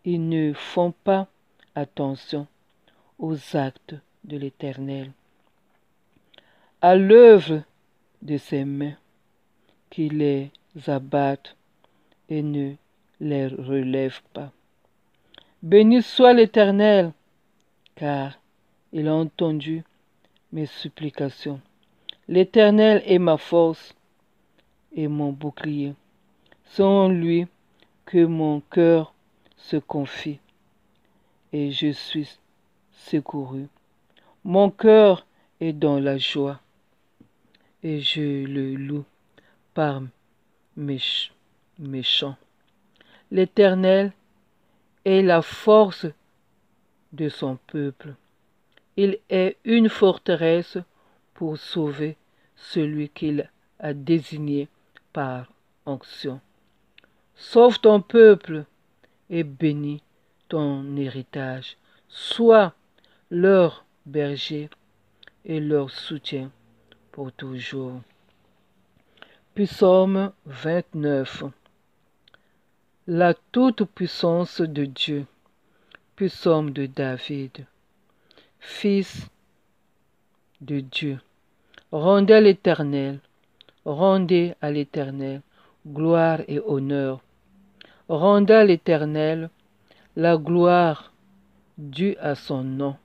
ils ne font pas attention aux actes de l'Éternel, à l'œuvre de ses mains, qui les abattent et ne les relève pas. Béni soit l'Éternel, car il a entendu mes supplications. L'Éternel est ma force et mon bouclier. C'est en lui que mon cœur se confie et je suis secouru. Mon cœur est dans la joie et je le loue par mes chants. L'Éternel est la force de son peuple. Il est une forteresse pour sauver celui qu'il a désigné par onction. Sauve ton peuple et bénis ton héritage. Sois leur berger et leur soutien pour toujours. Psaume 29. La toute-puissance de Dieu. Psaume de David. Fils de Dieu. Rendez à l'Éternel gloire et honneur. Rendez à l'Éternel la gloire due à son nom.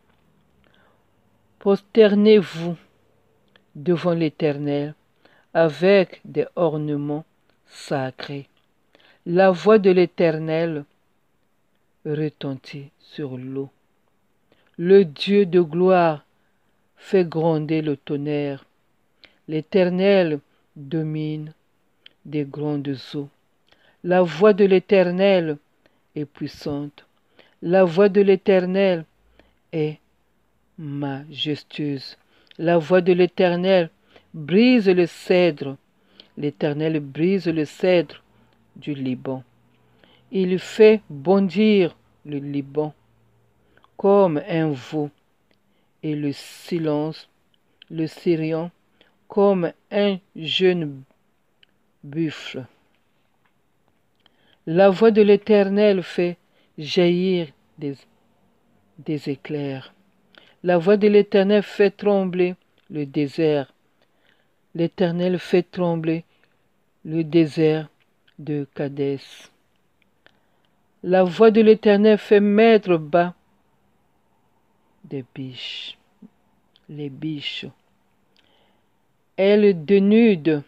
Prosternez-vous devant l'Éternel avec des ornements sacrés. La voix de l'Éternel retentit sur l'eau. Le Dieu de gloire fait gronder le tonnerre. L'Éternel domine des grandes eaux. La voix de l'Éternel est puissante. La voix de l'Éternel est majestueuse. La voix de l'Éternel brise le cèdre. L'Éternel brise le cèdre du Liban. Il fait bondir le Liban comme un veau et le Syrian comme un jeune buffle. La voix de l'Éternel fait jaillir des éclairs. La voix de l'Éternel fait trembler le désert. L'Éternel fait trembler le désert de Kadès. La voix de l'Éternel fait mettre bas les biches. Elle dénude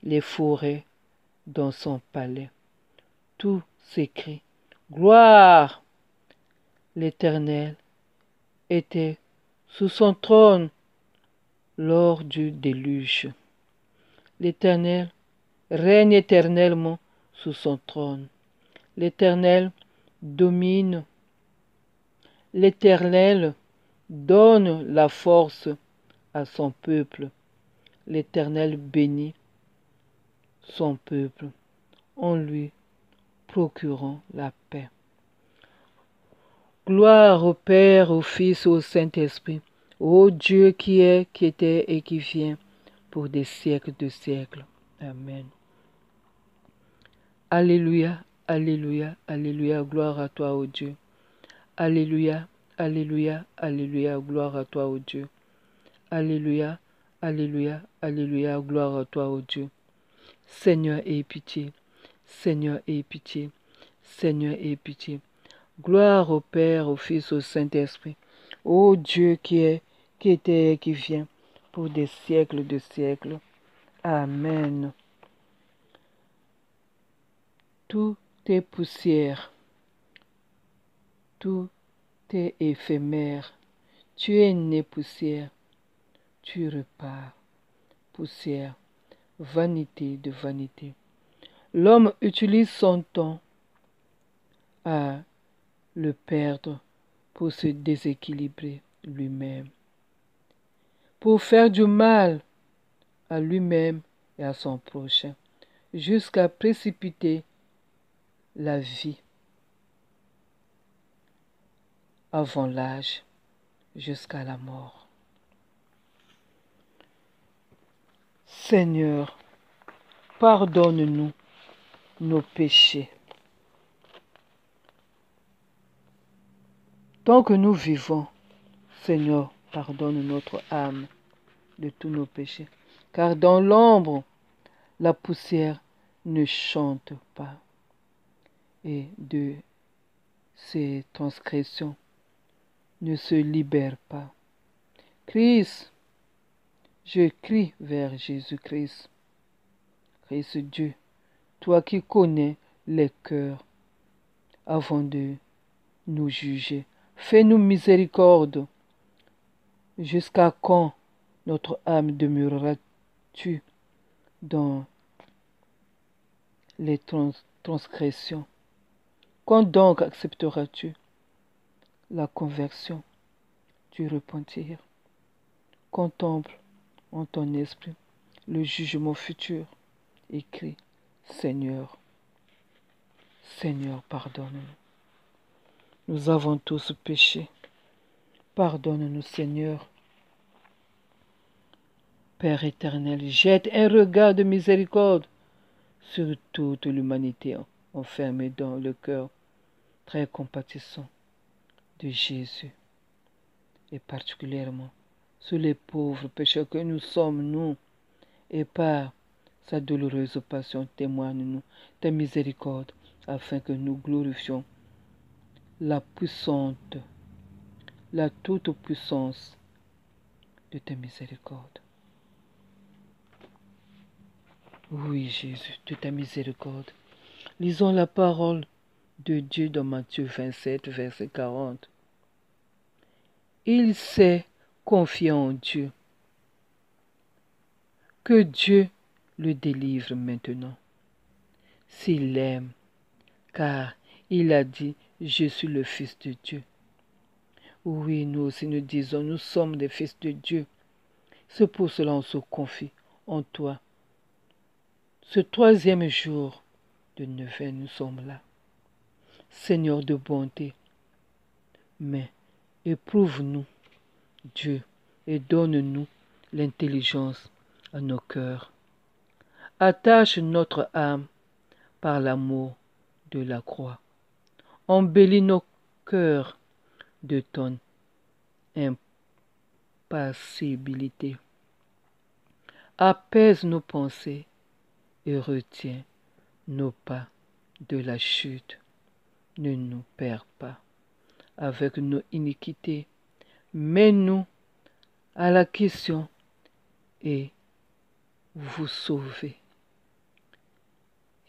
les forêts dans son palais. Tout s'écrie. Gloire! L'Éternel était sous son trône lors du déluge. L'Éternel règne éternellement sous son trône. L'Éternel domine. L'Éternel donne la force à son peuple. L'Éternel bénit son peuple en lui procurant la paix. Gloire au Père, au Fils, au Saint-Esprit, ô Dieu qui est, qui était et qui vient, pour des siècles de siècles. Amen. Alléluia, alléluia, alléluia, gloire à toi, ô Dieu. Alléluia, alléluia, alléluia, gloire à toi, ô Dieu. Alléluia, alléluia, alléluia, gloire à toi, ô Dieu. Seigneur, aie pitié. Seigneur, aie pitié. Seigneur, aie pitié. Gloire au Père, au Fils, au Saint-Esprit. Ô Dieu qui est, qui était et qui vient, pour des siècles de siècles. Amen. Tout est poussière. Tout est éphémère. Tu es né poussière. Tu repars. Poussière. Vanité de vanité. L'homme utilise son temps à le perdre pour se déséquilibrer lui-même, pour faire du mal à lui-même et à son prochain, jusqu'à précipiter la vie avant l'âge, jusqu'à la mort. Seigneur, pardonne-nous nos péchés. Tant que nous vivons, Seigneur, pardonne notre âme de tous nos péchés. Car dans l'ombre, la poussière ne chante pas. Et de ses transgressions ne se libère pas. Christ, je crie vers Jésus-Christ. Christ Dieu, toi qui connais les cœurs avant de nous juger, fais-nous miséricorde. Jusqu'à quand notre âme demeurera-tu dans les transgressions? Quand donc accepteras-tu la conversion du repentir? Contemple en ton esprit le jugement futur et crie, Seigneur, Seigneur, pardonne-nous. Nous avons tous péché. Pardonne-nous, Seigneur. Père éternel, jette un regard de miséricorde sur toute l'humanité enfermée dans le cœur très compatissant de Jésus, et particulièrement sur les pauvres pécheurs que nous sommes, nous, et par sa douloureuse passion, témoigne-nous ta miséricorde, afin que nous glorifions la puissante, la toute-puissance de ta miséricorde. Oui, Jésus, de ta miséricorde. Lisons la parole de Dieu dans Matthieu 27, verset 40. Il s'est confié en Dieu. Que Dieu le délivre maintenant, s'il l'aime, car il a dit, je suis le Fils de Dieu. Oui, nous aussi nous disons, nous sommes des fils de Dieu. C'est pour cela qu'on se confie en toi. Ce troisième jour de neuvaine, nous sommes là. Seigneur de bonté, mais éprouve-nous, Dieu, et donne-nous l'intelligence à nos cœurs. Attache notre âme par l'amour de la croix. Embellis nos cœurs de ton impassibilité. Apaise nos pensées et retiens nos pas de la chute. Ne nous perds pas avec nos iniquités. Mets-nous à la question et vous sauvez.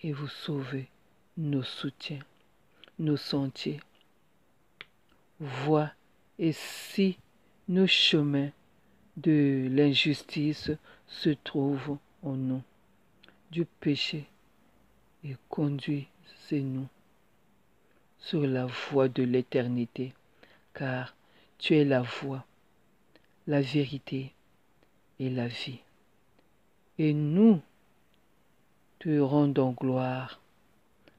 et vous sauvez nos soutiens, nos sentiers, voies et si nos chemins de l'injustice se trouvent en nous, du péché, et conduisez-nous sur la voie de l'éternité, car tu es la voie, la vérité et la vie. Et nous te rendons gloire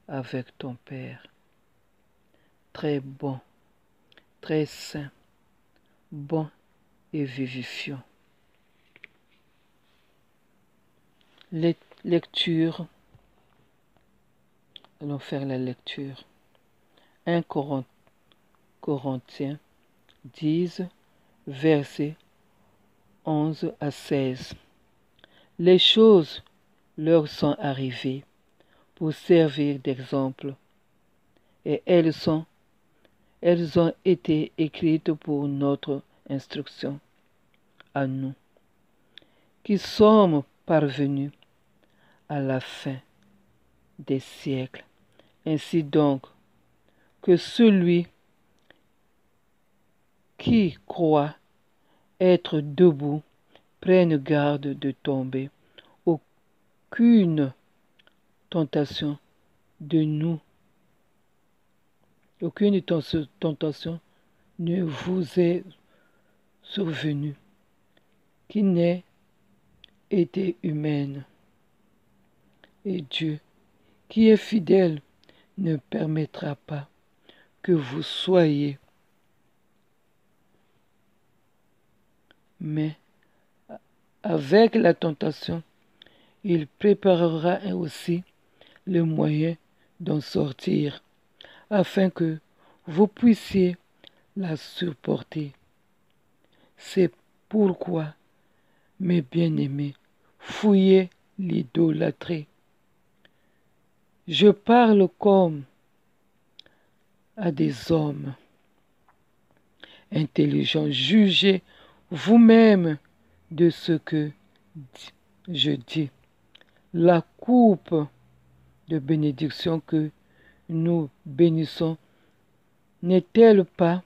avec ton Père, très bon, très saint, bon et vivifiant. Lecture, allons faire la lecture. 1 Corinthiens 10, versets 11 à 16. Les choses leur sont arrivées pour servir d'exemple, et elles ont été écrites pour notre instruction, à nous, qui sommes parvenus à la fin des siècles. Ainsi donc, que celui qui croit être debout prenne garde de tomber. Aucune tentation ne vous est survenue qui n'ait été humaine. Et Dieu, qui est fidèle, ne permettra pas que vous soyez, mais avec la tentation, il préparera aussi le moyen d'en sortir, afin que vous puissiez la supporter. C'est pourquoi, mes bien-aimés, fuyez l'idolâtrie. Je parle comme à des hommes intelligents. Jugez vous-même de ce que je dis. La coupe de bénédiction que nous bénissons n'est-elle pas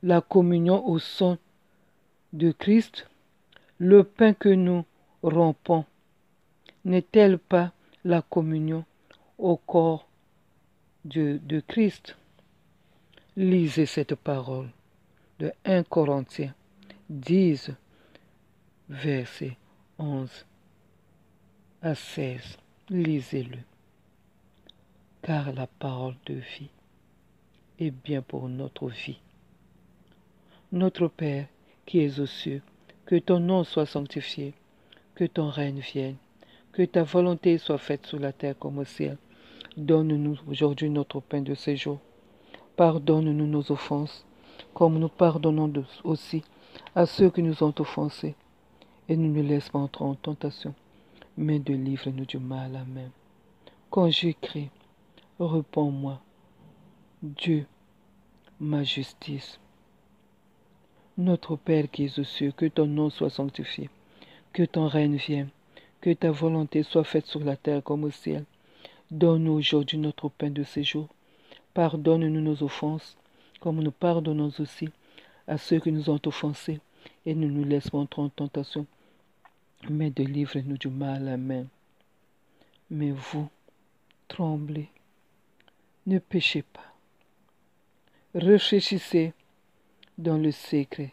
la communion au sang de Christ? Le pain que nous rompons n'est-elle pas la communion au corps de Christ? Lisez cette parole de 1 Corinthiens 10, versets 11 à 16. Lisez-le, car la parole de vie est bien pour notre vie. Notre Père qui es aux cieux, que ton nom soit sanctifié, que ton règne vienne, que ta volonté soit faite sur la terre comme au ciel. Donne-nous aujourd'hui notre pain de ce jour. Pardonne-nous nos offenses, comme nous pardonnons aussi à ceux qui nous ont offensés. Et ne nous laisse pas entrer en tentation, mais délivre-nous du mal. Amen. Quand j'écris, réponds-moi, Dieu, ma justice. Notre Père qui es aux cieux, que ton nom soit sanctifié, que ton règne vienne, que ta volonté soit faite sur la terre comme au ciel. Donne-nous aujourd'hui notre pain de ce jour. Pardonne-nous nos offenses, comme nous pardonnons aussi à ceux qui nous ont offensés, et ne nous laisse pas entrer en tentation, mais délivre-nous du mal. Amen. Mais vous, tremblez, ne péchez pas. Réfléchissez dans le secret.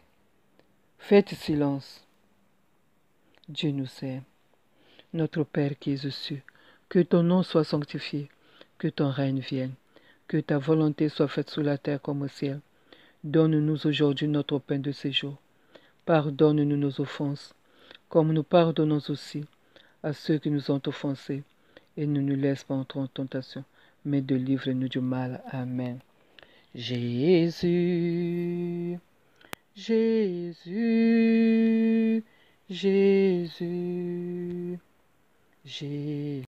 Faites silence. Dieu nous aime. Notre Père qui es aux cieux, que ton nom soit sanctifié, que ton règne vienne, que ta volonté soit faite sur la terre comme au ciel. Donne-nous aujourd'hui notre pain de ce jour. Pardonne-nous nos offenses, comme nous pardonnons aussi à ceux qui nous ont offensés, et ne nous laisse pas entrer en tentation, mais délivre-nous du mal. Amen. Jésus, Jésus, Jésus, Jésus.